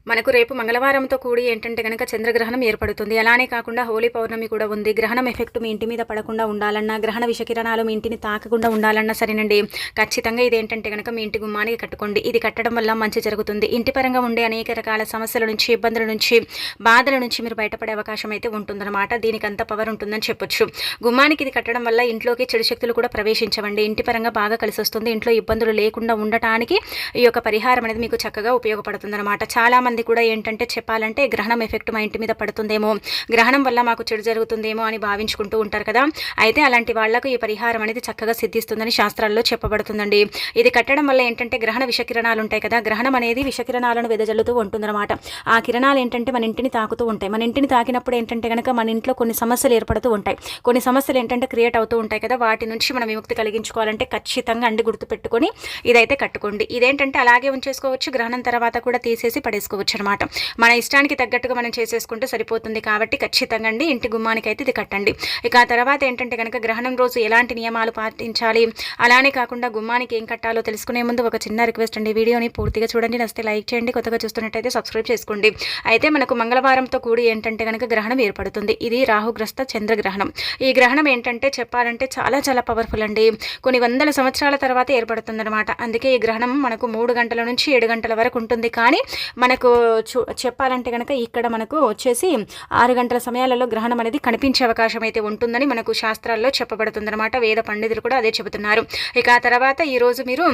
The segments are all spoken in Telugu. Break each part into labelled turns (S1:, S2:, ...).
S1: మనకు రేపు మంగళవారంతో కూడి ఏంటంటే గనక చంద్రగ్రహణం ఏర్పడుతుంది. అలానే కాకుండా హోలీ పౌర్ణమి కూడా ఉంది. గ్రహణం ఎఫెక్ట్ మీ ఇంటి మీద పడకుండా ఉండాలన్నా, గ్రహణ విషకిరణాలు మీ ఇంటిని తాకకుండా ఉండాలన్నా సరేనండి, ఖచ్చితంగా ఇదేంటంటే గనక మీ ఇంటి గుమ్మానికి కట్టుకోండి. ఇది కట్టడం వల్ల మంచి జరుగుతుంది. ఇంటి పరంగా ఉండే అనేక రకాల సమస్యల నుంచి, ఇబ్బందుల నుంచి, బాధల నుంచి మీరు బయటపడే అవకాశం అయితే ఉంటుందన్నమాట. దీనికి అంత పవర్ ఉంటుందని చెప్పొచ్చు. గుమ్మానికి ఇది కట్టడం వల్ల ఇంట్లోకి చెడు శక్తులు కూడా ప్రవేశించవండి. ఇంటి పరంగా బాగా కలిసి వస్తుంది. ఇంట్లో ఇబ్బందులు లేకుండా ఉండటానికి ఈ యొక్క పరిహారం అనేది మీకు చక్కగా ఉపయోగపడుతుంది అనమాట. చాలా మంది కూడా ఏంటంటే చెప్పాలంటే గ్రహణం ఎఫెక్ట్ మా ఇంటి మీద పడుతుందేమో, గ్రహణం వల్ల మాకు చెడు జరుగుతుందేమో అని భావించుకుంటూ ఉంటారు కదా. అయితే అలాంటి వాళ్లకు ఈ పరిహారం అనేది చక్కగా సిద్ధిస్తుందని శాస్త్రాల్లో చెప్పబడుతుందండి. ఇది కట్టడం వల్ల ఏంటంటే గ్రహణ విషకిరణాలు ఉంటాయి కదా, గ్రహణం అనేది విషకిరణాలను వెదజల్లుతూ ఉంటుందన్నమాట. ఆ కిరణాలు ఏంటంటే మన ఇంటిని తాకుతూ ఉంటాయి. మన ఇంటిని తాకినప్పుడు ఏంటంటే కనుక మన ఇంట్లో కొన్ని సమస్యలు ఏర్పడుతూ ఉంటాయి. కొన్ని సమస్యలు ఏంటంటే క్రియేట్ అవుతూ ఉంటాయి కదా, వాటి నుంచి మనం విముక్తి కలిగించుకోవాలంటే ఖచ్చితంగా గుర్తు పెట్టుకొని ఇదైతే కట్టుకోండి. ఇదేంటంటే అలాగే ఉంచేసుకోవచ్చు, గ్రహణం తర్వాత కూడా తీసేసి పడేసుకోవచ్చు అనమాట. మన ఇష్టానికి తగ్గట్టుగా మనం చేసేసుకుంటే సరిపోతుంది. కాబట్టి ఖచ్చితంగా ఇంటి గుమ్మానికి అయితే ఇది కట్టండి. ఇక ఆ తర్వాత ఏంటంటే కనుక గ్రహణం రోజు ఎలాంటి నియమాలు పాటించాలి, అలానే కాకుండా గుమ్మానికి ఏం కట్టాలో తెలుసుకునే ముందు ఒక చిన్న రిక్వెస్ట్ అండి, వీడియోని పూర్తిగా చూడండి, నచ్చితే లైక్ చేయండి, కొత్తగా చూస్తున్నట్టయితే సబ్స్క్రైబ్ చేసుకోండి. అయితే మనకు మంగళవారంతో కూడి ఏంటంటే కనుక గ్రహణం ఏర్పడుతుంది. ఇది రాహుగ్రస్త చంద్రగ్రహణం. ఈ గ్రహణం ఏంటంటే చెప్పాలంటే చాలా చాలా పవర్ఫుల్ అండి. కొన్ని వందల సంవత్సరాల తర్వాత ఏర్పడుతుందన్నమాట. అందుకే ఈ గ్రహణం మనకు 3 గంటల నుంచి 7 గంటల వరకు ఉంటుంది. కానీ మనకు చెప్పాలంటే కనుక ఇక్కడ మనకు వచ్చేసి 6 గంటల సమయాలలో గ్రహణం అనేది కనిపించే అవకాశం అయితే ఉంటుందని మనకు శాస్త్రాల్లో చెప్పబడుతుందన్నమాట. వేద పండితులు కూడా అదే చెబుతున్నారు. ఇక ఆ తర్వాత ఈరోజు మీరు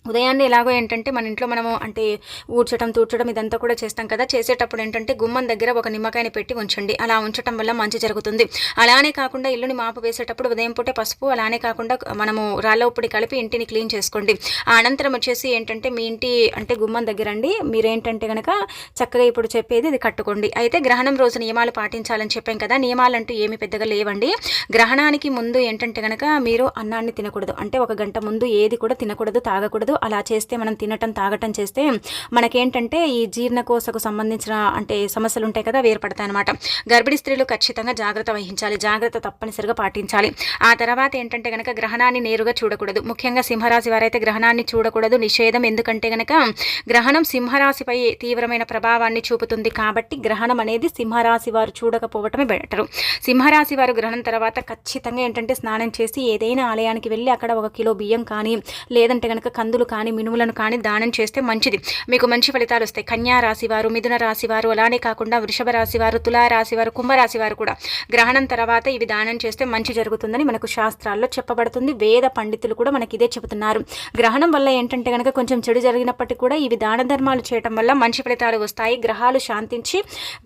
S1: ఉదయాన్నే ఎలాగో ఏంటంటే మన ఇంట్లో మనము అంటే ఊడ్చడం, తూడ్చడం ఇదంతా కూడా చేస్తాం కదా. చేసేటప్పుడు ఏంటంటే గుమ్మం దగ్గర ఒక నిమ్మకాయని పెట్టి ఉంచండి. అలా ఉంచడం వల్ల మంచి జరుగుతుంది. అలానే కాకుండా ఇల్లుని మాపు వేసేటప్పుడు ఉదయం పూటే పసుపు, అలానే కాకుండా మనము రాళ్ళ ఉప్పుని కలిపి ఇంటిని క్లీన్ చేసుకోండి. ఆ అనంతరం వచ్చేసి ఏంటంటే మీ ఇంటి అంటే గుమ్మం దగ్గర మీరేంటంటే కనుక చక్కగా ఇప్పుడు చెప్పేది ఇది కట్టుకోండి. అయితే గ్రహణం రోజు నియమాలు పాటించాలని చెప్పాం కదా. నియమాలంటూ ఏమి పెద్దగా లేవండి. గ్రహణానికి ముందు ఏంటంటే కనుక మీరు అన్నాన్ని తినకూడదు. అంటే 1 గంట ముందు ఏది కూడా తినకూడదు, తాగకూడదు. అలా చేస్తే మనం తినటం తాగటం చేస్తే మనకేంటంటే ఈ జీర్ణకోశకు సంబంధించిన అంటే సమస్యలు ఉంటాయి కదా, వేర్పడతాయి అనమాట. గర్భిణీ స్త్రీలు ఖచ్చితంగా జాగ్రత్త వహించాలి. జాగ్రత్త తప్పనిసరిగా పాటించాలి. ఆ తర్వాత ఏంటంటే కనుక గ్రహణాన్ని నేరుగా చూడకూడదు. ముఖ్యంగా సింహరాశి వారైతే గ్రహణాన్ని చూడకూడదు, నిషేధం. ఎందుకంటే కనుక గ్రహణం సింహరాశిపై తీవ్రమైన ప్రభావాన్ని చూపుతుంది. కాబట్టి గ్రహణం అనేది సింహరాశి వారు చూడకపోవటమే బెటరు. సింహరాశి వారు గ్రహణం తర్వాత ఖచ్చితంగా ఏంటంటే స్నానం చేసి ఏదైనా ఆలయానికి వెళ్ళి అక్కడ 1 కిలో బియ్యం కానీ, లేదంటే కనుక కందులు కానీ, మినుములను కానీ దానం చేస్తే మంచిది. మీకు మంచి ఫలితాలు వస్తాయి. కన్యా రాశి వారు, మిథున రాశి వారు, అలానే కాకుండా వృషభ రాశి వారు, తులా రాశి వారు, కుంభరాశి వారు కూడా గ్రహణం తర్వాత ఇవి దానం చేస్తే మంచి జరుగుతుందని మనకు శాస్త్రాల్లో చెప్పబడుతుంది. వేద పండితులు కూడా మనకి ఇదే చెబుతున్నారు. గ్రహణం వల్ల ఏంటంటే కనుక కొంచెం చెడు జరిగినప్పటికీ కూడా ఇవి దాన ధర్మాలు చేయటం వల్ల మంచి ఫలితాలు వస్తాయి. గ్రహాలు శాంతించి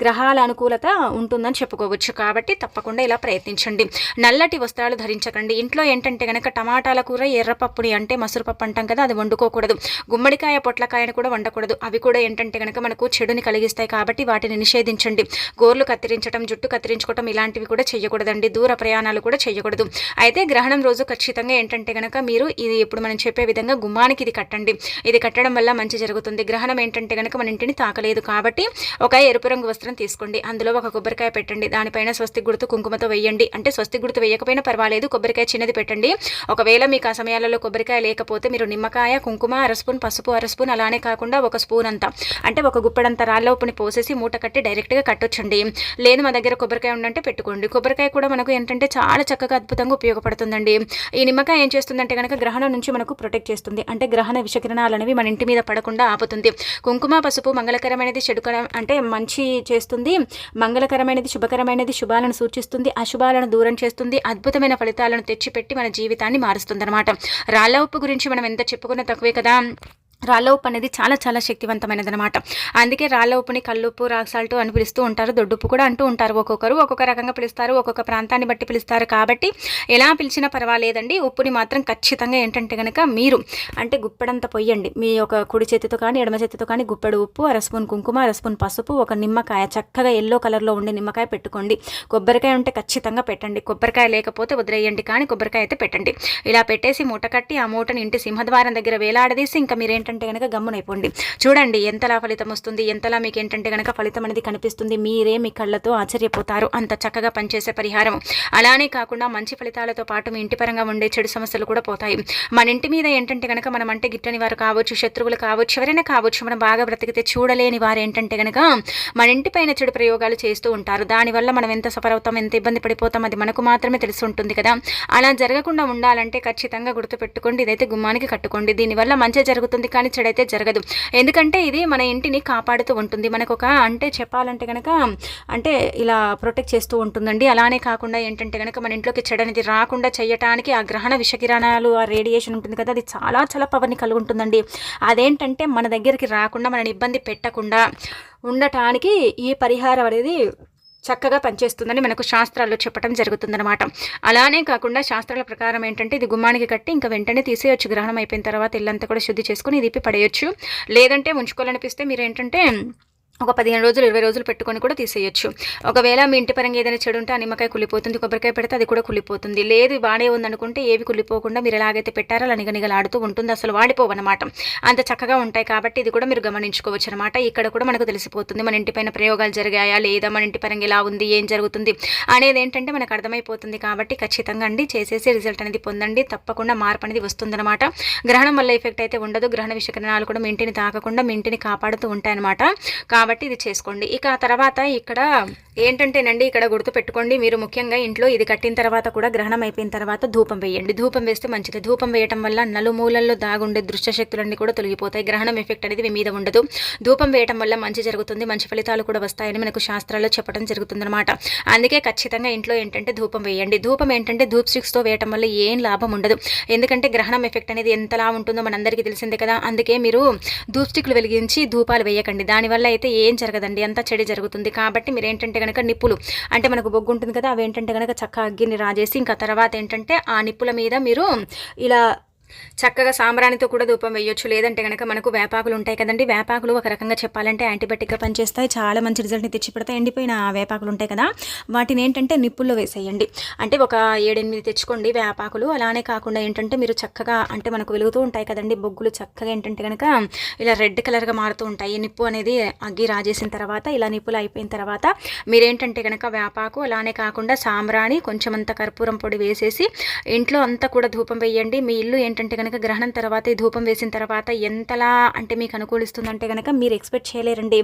S1: గ్రహాల అనుకూలత ఉంటుందని చెప్పుకోవచ్చు. కాబట్టి తప్పకుండా ఇలా ప్రయత్నించండి. నల్లటి వస్త్రాలు ధరించకండి. ఇంట్లో ఏంటంటే కనుక టమాటాల కూర, ఎర్రపప్పుని అంటే మసూరుపప్పు అంటాం కదా, అది వండుకోకూడదు. గుమ్మడికాయ, పొట్లకాయను కూడా వండకూడదు. అవి కూడా ఏంటంటే కనుక మనకు చెడుని కలిగిస్తాయి. కాబట్టి వాటిని నిషేధించండి. గోర్లు కత్తిరించడం, జుట్టు కత్తిరించుకోవటం ఇలాంటివి కూడా చేయకూడదండి. దూర ప్రయాణాలు కూడా చేయకూడదు. అయితే గ్రహణం రోజు ఖచ్చితంగా ఏంటంటే కనుక మీరు ఇది ఇప్పుడు మనం చెప్పే విధంగా గుమ్మానికి ఇది కట్టండి. ఇది కట్టడం వల్ల మంచి జరుగుతుంది. గ్రహణం ఏంటంటే కనుక మన ఇంటిని తాకలేదు. కాబట్టి ఒక ఎరుపు రంగు వస్త్రం తీసుకోండి. అందులో ఒక కొబ్బరికాయ పెట్టండి. దానిపైన స్వస్తి గుర్తు కుంకుమతో వేయండి. అంటే స్వస్తి గుర్తు వేయకపోయినా పర్వాలేదు, కొబ్బరికాయ చిన్నది పెట్టండి. ఒకవేళ మీకు ఆ సమయాలలో కొబ్బరికాయ లేకపోతే మీరు నిమ్మకాయ, కుంకుమ, 1 స్పూన్, పసుపు 1 స్పూన్, అలానే కాకుండా 1 స్పూన్ అంతా అంటే 1 గుప్పెడంత రాళ్ళ ఉప్పుని పోసేసి మూట కట్టి డైరెక్ట్గా కట్టొచ్చండి. లేదు మా దగ్గర కొబ్బరికాయ ఉందంటే పెట్టుకోండి. కొబ్బరికాయ కూడా మనకు ఏంటంటే చాలా చక్కగా అద్భుతంగా ఉపయోగపడుతుందండి. ఈ నిమ్మకాయ ఏం చేస్తుందంటే కనుక గ్రహణం నుంచి మనకు ప్రొటెక్ట్ చేస్తుంది. అంటే గ్రహణ విషకిరణాలు అనేవి మన ఇంటి మీద పడకుండా ఆపుతుంది. కుంకుమ, పసుపు మంగళకరమైనది, చెడుకరం అంటే మంచి చేస్తుంది. మంగళకరమైనది, శుభకరమైనది, శుభాలను సూచిస్తుంది, అశుభాలను దూరం చేస్తుంది, అద్భుతమైన ఫలితాలను తెచ్చిపెట్టి మన జీవితాన్ని మారుస్తుంది అనమాట. రాళ్ళ ఉప్పు గురించి మనం ఎంత చెప్పుకున్నా తక్కువే కదా. రాళ్ళ ఉప్పు అనేది చాలా చాలా శక్తివంతమైనది అనమాట. అందుకే రాళ్ళ ఉప్పుని కల్లుప్పు, రాక్ సాల్ట్ అని పిలుస్తూ ఉంటారు. దొడ్డుప్పు కూడా అంటూ ఉంటారు. ఒక్కొక్కరు ఒక్కొక్క రకంగా పిలుస్తారు, ఒక్కొక్క ప్రాంతాన్ని బట్టి పిలుస్తారు. కాబట్టి ఎలా పిలిచినా పర్వాలేదండి. ఉప్పుని మాత్రం ఖచ్చితంగా ఏంటంటే కనుక మీరు అంటే గుప్పెడంత పొయ్యండి. మీ ఒక కుడి చేతితో కానీ ఎడమ చేతితో కానీ గుప్పెడు ఉప్పు, 1 స్పూన్ కుంకుమ, 1 స్పూన్ పసుపు, 1 నిమ్మకాయ, చక్కగా ఎల్లో కలర్లో ఉండే నిమ్మకాయ పెట్టుకోండి. కొబ్బరికాయ ఉంటే ఖచ్చితంగా పెట్టండి. కొబ్బరికాయ లేకపోతే వదిలేయండి, కానీ కొబ్బరికాయ అయితే పెట్టండి. ఇలా పెట్టేసి మూట కట్టి ఆ మూటని ఇంటి సింహద్వారం దగ్గర వేలాడదీసి ఇంకా మీరేంటి ఏంటంటే కనుక గమ్మునైపోండి. చూడండి ఎంతలా ఫలితం వస్తుంది, ఎంతలా మీకు ఏంటంటే కనుక ఫలితం అనేది కనిపిస్తుంది. మీరే మీ కళ్ళతో ఆశ్చర్యపోతారు. అంత చక్కగా పనిచేసే పరిహారం. అలానే కాకుండా మంచి ఫలితాలతో పాటు మీ ఇంటి పరంగా ఉండే చెడు సమస్యలు కూడా పోతాయి. మన ఇంటి మీద ఏంటంటే కనుక మనం అంటే గిట్టని వారు కావచ్చు, శత్రువులు కావచ్చు, ఎవరైనా కావచ్చు, మనం బాగా బ్రతికితే చూడలేని వారు ఏంటంటే కనుక మన ఇంటి పైన చెడు ప్రయోగాలు చేస్తూ ఉంటారు. దానివల్ల మనం ఎంత సఫర్ అవుతాం, ఎంత ఇబ్బంది పడిపోతాం అది మనకు మాత్రమే తెలిసి ఉంటుంది కదా. అలా జరగకుండా ఉండాలంటే ఖచ్చితంగా గుర్తుపెట్టుకోండి, ఇదైతే గుమ్మానికి కట్టుకోండి. దీనివల్ల మంచి జరుగుతుంది కానీ చెడైతే జరగదు. ఎందుకంటే ఇది మన ఇంటిని కాపాడుతూ ఉంటుంది. మనకు ఒక అంటే చెప్పాలంటే కనుక అంటే ఇలా ప్రొటెక్ట్ చేస్తూ ఉంటుందండి. అలానే కాకుండా ఏంటంటే కనుక మన ఇంట్లోకి చెడు అనేది రాకుండా చేయటానికి ఆ గ్రహణ విషకిరణాలు, ఆ రేడియేషన్ ఉంటుంది కదా, అది చాలా చాలా పవర్ని కలిగి ఉంటుందండి. అదేంటంటే మన దగ్గరికి రాకుండా మనని ఇబ్బంది పెట్టకుండా ఉండటానికి ఈ పరిహారం అనేది చక్కగా పనిచేస్తుందని మనకు శాస్త్రాల్లో చెప్పడం జరుగుతుందన్నమాట. అలానే కాకుండా శాస్త్రాల ప్రకారం ఏంటంటే ఇది గుమ్మానికి కట్టి ఇంకా వెంటనే తీసేయొచ్చు. గ్రహణం అయిపోయిన తర్వాత ఇల్లంతా కూడా శుద్ధి చేసుకుని ఇది పడేయొచ్చు. లేదంటే ఉంచుకోవాలనిపిస్తే మీరు ఏంటంటే ఒక 15 రోజులు 20 రోజులు పెట్టుకొని కూడా తీసేయొచ్చు. ఒకవేళ మీ ఇంటి పరంగా ఏదైనా చెడు ఉంటే ఆ నిమ్మకాయ కుళ్ళిపోతుంది, కొబ్బరికాయ పెడితే అది కూడా కుళ్ళిపోతుంది. లేదు బాగానే ఉందనుకుంటే ఏవి కుళ్ళిపోకుండా మీరు ఎలాగైతే పెట్టారో అలా నిగనిగలాడుతూ ఉంటుంది, అసలు వాడిపోవన్నమాట. అంత చక్కగా ఉంటాయి. కాబట్టి ఇది కూడా మీరు గమనించుకోవచ్చు అనమాట. ఇక్కడ కూడా మనకు తెలిసిపోతుంది మన ఇంటిపైన ప్రయోగాలు జరిగాయా లేదా, మన ఇంటి పరంగా ఎలా ఉంది, ఏం జరుగుతుంది అనేది ఏంటంటే మనకు అర్థమైపోతుంది. కాబట్టి ఖచ్చితంగా అండి చేసేసి రిజల్ట్ అనేది పొందండి. తప్పకుండా మార్పు అనేది వస్తుందన్నమాట. గ్రహణం వల్ల ఎఫెక్ట్ అయితే ఉండదు. గ్రహణ విషకిరణాలు కూడా మీ ఇంటిని తాకకుండా మీ ఇంటిని కాపాడుతూ ఉంటాయన్నమాట. కాబట్టి ఇది చేసుకోండి. ఇక తర్వాత ఇక్కడ ఏంటంటేనండి ఇక్కడ గుర్తు పెట్టుకోండి, మీరు ముఖ్యంగా ఇంట్లో ఇది కట్టిన తర్వాత కూడా గ్రహణం అయిపోయిన తర్వాత ధూపం వేయండి. ధూపం వేస్తే మంచిది. ధూపం వేయటం వల్ల నలుమూలల్లో దాగుండే దృష్ట శక్తులన్నీ కూడా తొలగిపోతాయి. గ్రహణం ఎఫెక్ట్ అనేది మీ మీద ఉండదు. ధూపం వేయటం వల్ల మంచి జరుగుతుంది, మంచి ఫలితాలు కూడా వస్తాయని మనకు శాస్త్రాల్లో చెప్పడం జరుగుతుందన్నమాట. అందుకే ఖచ్చితంగా ఇంట్లో ఏంటంటే ధూపం వేయండి. ధూపం ఏంటంటే ధూప్ స్టిక్స్తో వేయటం వల్ల ఏం లాభం ఉండదు. ఎందుకంటే గ్రహణం ఎఫెక్ట్ అనేది ఎంతలా ఉంటుందో మనందరికీ తెలిసిందే కదా. అందుకే మీరు ధూప్ స్టిక్లు వెలిగించి ధూపాలు వేయకండి. దానివల్ల అయితే ఏం జరగదండి, అంతా చెడు జరుగుతుంది. కాబట్టి మీరు ఏంటంటే కనుక నిప్పులు అంటే మనకు బొగ్గు ఉంటుంది కదా, అవి ఏంటంటే కనుక చక్క అగ్గిని రాజేసి ఇంకా తర్వాత ఏంటంటే ఆ నిప్పుల మీద మీరు ఇలా చక్కగా సాంబ్రాణితో కూడా ధూపం వేయొచ్చు. లేదంటే కనుక మనకు వేపాకులు ఉంటాయి కదండి, వేపాకులు ఒక రకంగా చెప్పాలంటే యాంటీబయాటిక్గా పనిచేస్తాయి, చాలా మంచి రిజల్ట్ని తెచ్చిపెడతాయి. ఎండిపోయిన వేపాకులు ఉంటాయి కదా, వాటిని ఏంటంటే నిప్పుల్లో వేసేయండి. అంటే ఒక 7-8 తెచ్చుకోండి వేపాకులు. అలానే కాకుండా ఏంటంటే మీరు చక్కగా అంటే మనకు వెలుగుతూ ఉంటాయి కదండి బొగ్గులు, చక్కగా ఏంటంటే కనుక ఇలా రెడ్ కలర్గా మారుతూ ఉంటాయి. నిప్పు అనేది అగ్గి రాజేసిన తర్వాత ఇలా నిప్పులు అయిపోయిన తర్వాత మీరేంటంటే కనుక వేపాకు అలానే కాకుండా సాంబ్రాణి కొంచెం అంత కర్పూరం పొడి వేసేసి ఇంట్లో అంతా కూడా ధూపం వేయండి. మీ ఇల్లు ఏంటంటే కనుక గ్రహణం తర్వాత ఈ ధూపం వేసిన తర్వాత ఎంతలా అంటే మీకు అనుకూలిస్తుందంటే కనుక మీరు ఎక్స్పెక్ట్ చేయలేరండి,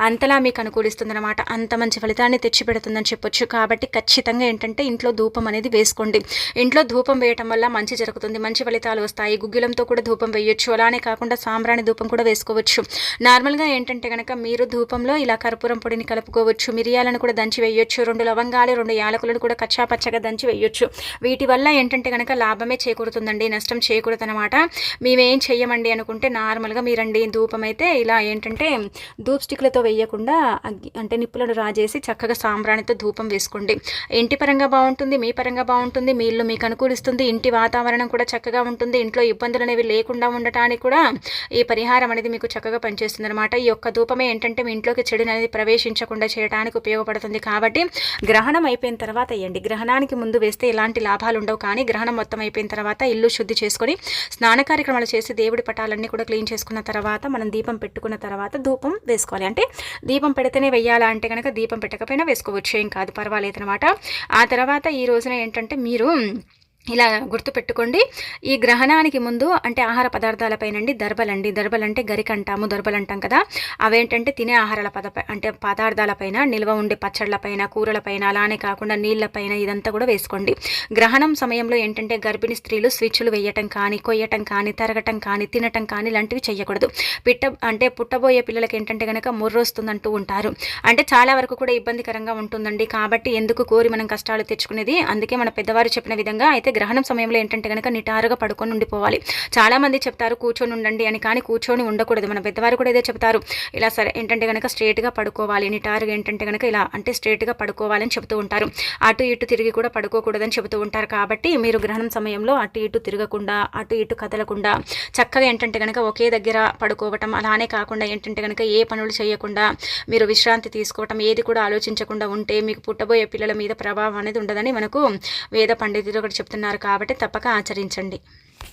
S1: అంతలా మీకు అనుకూలిస్తుందన్నమాట. అంత మంచి ఫలితాన్ని తెచ్చిపెడుతుందని చెప్పొచ్చు. కాబట్టి ఖచ్చితంగా ఏంటంటే ఇంట్లో ధూపం అనేది వేసుకోండి. ఇంట్లో ధూపం వేయటం వల్ల మంచి జరుగుతుంది, మంచి ఫలితాలు వస్తాయి. గుగ్గిలంతో కూడా ధూపం వేయొచ్చు. అలానే కాకుండా సాంబ్రాణి ధూపం కూడా వేసుకోవచ్చు. నార్మల్గా ఏంటంటే కనుక మీరు ధూపంలో ఇలా కర్పూరం పొడిని కలుపుకోవచ్చు, మిరియాలను కూడా దంచి వేయొచ్చు, 2 లవంగాలు 2 యాలకులను కూడా కచ్చా పచ్చగా దంచి వేయొచ్చు. వీటి వల్ల ఏంటంటే కనుక లాభమే చేకూరుతుందండి, నష్టం చేయకూడదనమాట. మేమేం చెయ్యమండి అనుకుంటే నార్మల్గా మీరండి ధూపం అయితే ఇలా ఏంటంటే ధూప్ స్టిక్లతో వేయకుండా అంటే నిప్పులను రాజేసి చక్కగా సాంబ్రాణితో ధూపం వేసుకోండి. ఇంటి పరంగా బాగుంటుంది, మీ పరంగా బాగుంటుంది, మీ ఇల్లు మీకు అనుకూలిస్తుంది, ఇంటి వాతావరణం కూడా చక్కగా ఉంటుంది. ఇంట్లో ఇబ్బందులు అనేవి లేకుండా ఉండటానికి కూడా ఈ పరిహారం అనేది మీకు చక్కగా పనిచేస్తుంది అనమాట. ఈ యొక్క ధూపమే ఏంటంటే మీ ఇంట్లోకి చెడు అనేది ప్రవేశించకుండా చేయడానికి ఉపయోగపడుతుంది. కాబట్టి గ్రహణం అయిపోయిన తర్వాత వేయండి. గ్రహణానికి ముందు వేస్తే ఎలాంటి లాభాలు ఉండవు, కానీ గ్రహణం మొత్తం అయిపోయిన తర్వాత ఇల్లు శుద్ధి చేసుకొని స్నాన కార్యక్రమాలు చేసి దేవుడి పటాలన్నీ కూడా క్లీన్ చేసుకున్న తర్వాత మనం దీపం పెట్టుకున్న తర్వాత ధూపం వేసుకోవాలి. అంటే దీపం పెడితేనే వెయ్యాలా అంటే కనుక దీపం పెట్టకపోయినా వేసుకోవచ్చు, ఏం కాదు, పర్వాలేదు అనమాట. ఆ తర్వాత ఈ రోజున ఏంటంటే మీరు ఇలా గుర్తుపెట్టుకోండి, ఈ గ్రహణానికి ముందు అంటే ఆహార పదార్థాలపైనండి దర్బలంటే గరిక అంటాము, దర్బలు అంటాం కదా, అవేంటంటే తినే ఆహారాల అంటే పదార్థాలపైన, నిల్వ ఉండే పచ్చళ్ళపైన, కూరలపైన, అలానే కాకుండా నీళ్ళపైన ఇదంతా కూడా వేసుకోండి. గ్రహణం సమయంలో ఏంటంటే గర్భిణీ స్త్రీలు స్విచ్లు వేయటం కానీ, కొయ్యటం కానీ, తరగటం కానీ, తినటం కానీ ఇలాంటివి చేయకూడదు. పుట్టబోయే పిల్లలకి ఏంటంటే కనుక ముర్రొస్తుందంటూ ఉంటారు, అంటే చాలా వరకు కూడా ఇబ్బందికరంగా ఉంటుందండి. కాబట్టి ఎందుకు కోరి మనం కష్టాలు తెచ్చుకునేది, అందుకే మన పెద్దవారు చెప్పిన విధంగా అయితే గ్రహణం సమయంలో ఏంటంటే కనుక నిటారుగా పడుకొని ఉండిపోవాలి. చాలా మంది చెప్తారు కూర్చొని ఉండండి అని, కానీ కూర్చొని ఉండకూడదు. మన పెద్దవారు కూడా ఇదే చెప్తారు, ఇలా సరే ఏంటంటే కనుక స్ట్రేట్గా పడుకోవాలి, నిటారుగా ఏంటంటే కనుక ఇలా అంటే స్ట్రేట్గా పడుకోవాలని చెబుతూ ఉంటారు. అటు ఇటు తిరిగి కూడా పడుకోకూడదని చెబుతూ ఉంటారు. కాబట్టి మీరు గ్రహణం సమయంలో అటు ఇటు తిరగకుండా, అటు ఇటు కదలకుండా చక్కగా ఏంటంటే కనుక ఒకే దగ్గర పడుకోవటం, అలానే కాకుండా ఏంటంటే కనుక ఏ పనులు చేయకుండా మీరు విశ్రాంతి తీసుకోవటం, ఏది కూడా ఆలోచించకుండా ఉంటే మీకు పుట్టబోయే పిల్లల మీద ప్రభావం అనేది ఉండదని మనకు వేద పండితులు కూడా చెప్తున్నారు. కాబట్టి తప్పక ఆచరించండి.